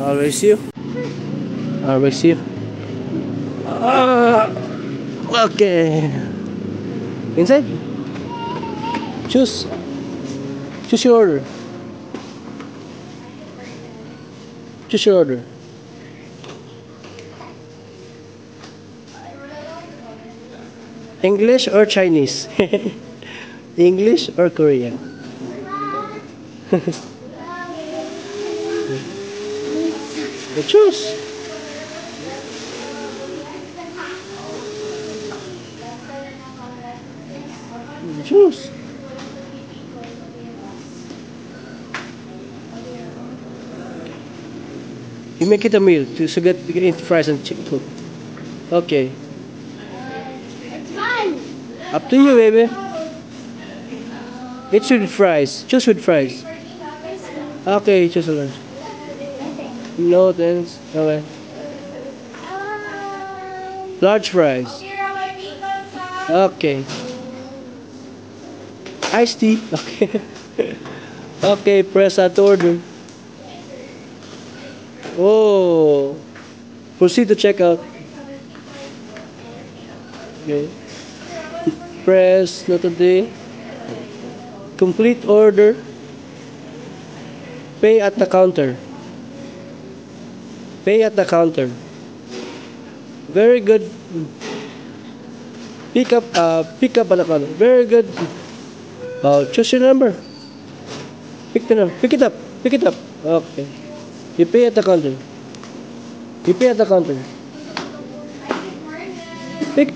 I'll raise you. I'll raise you. Okay. Inside. Choose. Choose your order. Choose your order. English or Chinese? English or Korean? Choose. Choose. You make it a meal to get fries and chicken. Okay. It's fun. Up to you, baby. It's with fries. Choose with fries. Okay, choose a lunch. No, thanks. Okay. Large fries. Okay. Iced tea. Okay. Okay, press that order. Oh. Proceed to checkout. Okay. Press not today. Complete order. Pay at the counter. Pay at the counter. Very good. Pick up at the counter. Very good. Choose your number. Pick the number. Pick it up. Pick it up. Okay. You pay at the counter. You pay at the counter. Pick.